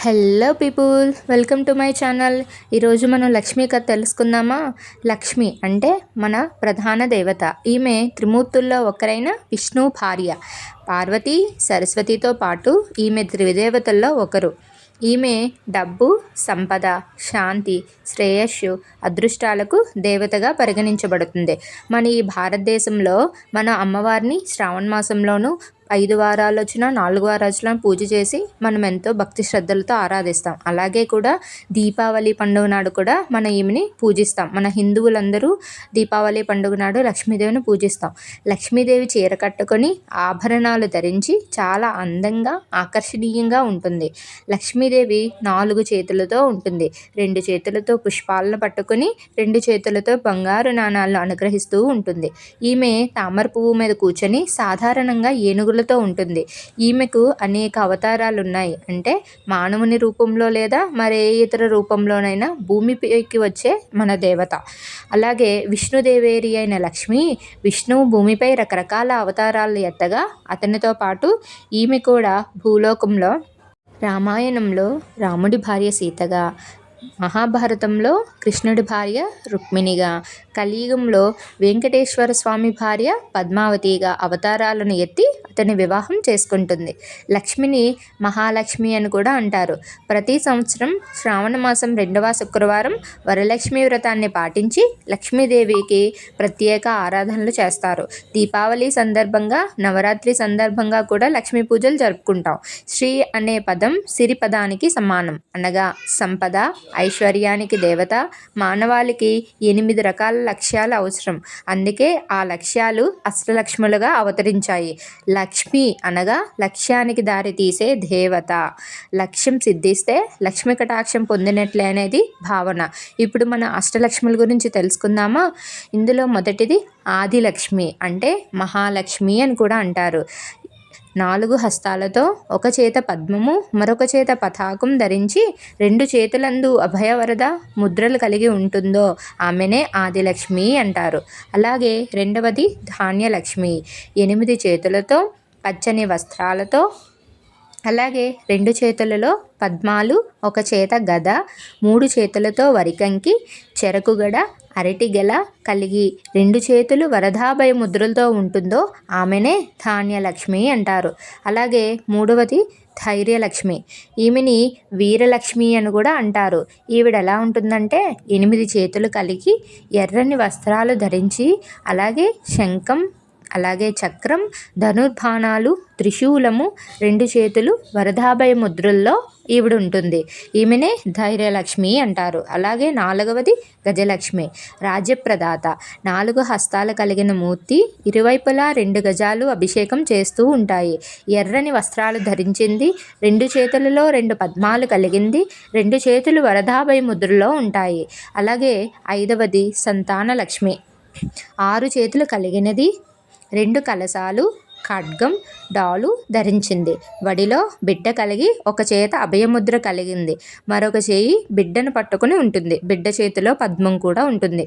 Hello people, welcome to my channel. ఈరోజు మనం లక్ష్మీ కథ తెలుసుకుందామా. లక్ష్మి అంటే మన ప్రధాన దేవత. ఈమె త్రిమూర్తుల్లో ఒకరైన విష్ణు భార్య. పార్వతి, సరస్వతితో పాటు ఈమె త్రిదేవతల్లో ఒకరు. ఈమె డబ్బు, సంపద, శాంతి, శ్రేయస్సు, అదృష్టాలకు దేవతగా పరిగణించబడుతుంది. మన ఈ భారతదేశంలో మన అమ్మవారిని శ్రావణ మాసంలోనూ 5 వారాలు వచ్చినా 4 వారాలు వచ్చినా పూజ చేసి మనం ఎంతో భక్తి శ్రద్ధలతో ఆరాధిస్తాం. అలాగే కూడా దీపావళి పండుగ నాడు కూడా మన ఈమెని పూజిస్తాం. మన హిందువులందరూ దీపావళి పండుగ నాడు లక్ష్మీదేవిని పూజిస్తాం. లక్ష్మీదేవి చీర కట్టుకొని ఆభరణాలు ధరించి చాలా అందంగా ఆకర్షణీయంగా ఉంటుంది. లక్ష్మీదేవి 4 చేతులతో ఉంటుంది. 2 చేతులతో పుష్పాలను పట్టుకొని 2 చేతులతో బంగారు నాణాలను అనుగ్రహిస్తూ ఉంటుంది. ఈమె తామర పువ్వు మీద కూర్చొని సాధారణంగా ఏనుగులతో ఉంటుంది. ఈమెకు అనేక అవతారాలు ఉన్నాయి. అంటే మానవుని రూపంలో లేదా మరే ఇతర రూపంలోనైనా భూమిపైకి వచ్చే మన దేవత. అలాగే విష్ణుదేవేరి అయిన లక్ష్మి విష్ణువు భూమిపై రకరకాల అవతారాలు ఎత్తగా అతనితో పాటు ఈమె కూడా భూలోకంలో రామాయణంలో రాముడి భార్య సీతగా, మహాభారతంలో కృష్ణుడి భార్య రుక్మిణిగా, కలియుగంలో వెంకటేశ్వర స్వామి భార్య పద్మావతిగా అవతారాలను ఎత్తి అతని వివాహం చేసుకుంటుంది. లక్ష్మిని మహాలక్ష్మి అని కూడా అంటారు. ప్రతి సంవత్సరం శ్రావణ మాసం 2వ శుక్రవారం వరలక్ష్మి వ్రతాన్ని పాటించి లక్ష్మీదేవికి ప్రత్యేక ఆరాధనలు చేస్తారు. దీపావళి సందర్భంగా, నవరాత్రి సందర్భంగా కూడా లక్ష్మీ పూజలు జరుపుకుంటాం. శ్రీ అనే పదం సిరి పదానికి సమానం. అనగా సంపద, ఐశ్వర్యానికి దేవత. మానవాళికి 8 రకాల లక్ష్యాలు అవసరం. అందుకే ఆ లక్ష్యాలు అష్టలక్ష్ములుగా అవతరించాయి. లక్ష్మి అనగా లక్ష్యానికి దారి తీసే దేవత. లక్ష్యం సిద్ధిస్తే లక్ష్మి కటాక్షం పొందినట్లే అనేది భావన. ఇప్పుడు మన అష్టలక్ష్ముల గురించి తెలుసుకుందామా. ఇందులో మొదటిది ఆదిలక్ష్మి, అంటే మహాలక్ష్మి అని కూడా అంటారు. 4 హస్తాలతో ఒక చేత పద్మము, మరొక చేత పతాకం ధరించి 2 చేతులందు అభయవరద ముద్రలు కలిగి ఉంటుందో ఆమెనే ఆదిలక్ష్మి అంటారు. అలాగే రెండవది ధాన్యలక్ష్మి. 8 చేతులతో, పచ్చని వస్త్రాలతో, అలాగే 2 చేతులలో పద్మాలు, ఒక చేత గద, 3 చేతులతో వరికంకి, చెరకుగడ, అరటిగెల కలిగి 2 చేతులు వరదాభయ ముద్రలతో ఉంటుందో ఆమెనే ధాన్యలక్ష్మి అంటారు. అలాగే మూడవది ధైర్యలక్ష్మి. ఈమెని వీరలక్ష్మి అని కూడా అంటారు. ఈవిడ ఎలా ఉంటుందంటే 8 చేతులు కలిగి ఎర్రని వస్త్రాలు ధరించి, అలాగే శంఖం, అలాగే చక్రం, ధనుర్బాణాలు, త్రిశూలము, 2 చేతులు వరదాభయ ముద్రల్లో ఈవిడ ఉంటుంది. ఈమెనే ధైర్యలక్ష్మి అంటారు. అలాగే 4వది గజలక్ష్మి, రాజ్యప్రదాత. 4 హస్తాలు కలిగిన మూర్తి, ఇరువైపులా 2 గజాలు అభిషేకం చేస్తూ ఉంటాయి. ఎర్రని వస్త్రాలు ధరించింది, 2 చేతులలో 2 పద్మాలు కలిగింది, 2 చేతులు వరదాభయ ముద్రలో ఉంటాయి. అలాగే 5వది సంతానలక్ష్మి, 6 చేతులు కలిగినది, 2 కలశాలు, ఖడ్గం, డాలు ధరించింది. వడిలో బిడ్డ కలిగి ఒక చేత అభయముద్ర కలిగింది, మరొక చేయి బిడ్డను పట్టుకుని ఉంటుంది. బిడ్డ చేతిలో పద్మం కూడా ఉంటుంది.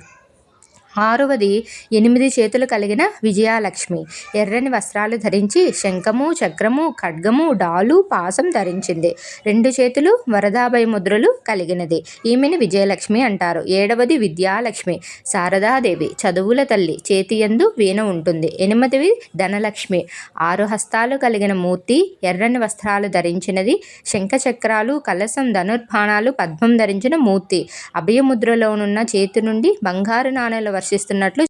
6వది 8 చేతులు కలిగిన విజయాలక్ష్మి. ఎర్రని వస్త్రాలు ధరించి శంఖము, చక్రము, ఖడ్గము, డాలు, పాసం ధరించింది. 2 చేతులు వరదాభయ ముద్రలు కలిగినది. ఈమెను విజయలక్ష్మి అంటారు. 7వది విద్యాలక్ష్మి, శారదాదేవి, చదువుల తల్లి. చేతియందు వీణ ఉంటుంది. 8వది ధనలక్ష్మి. 6 హస్తాలు కలిగిన మూర్తి, ఎర్రని వస్త్రాలు ధరించినది, శంఖచక్రాలు, కలశం, ధనుర్బాణాలు, పద్మం ధరించిన మూర్తి. అభయముద్రలోనున్న చేతి నుండి బంగారు నాణేలు వర్షిస్తున్నట్లు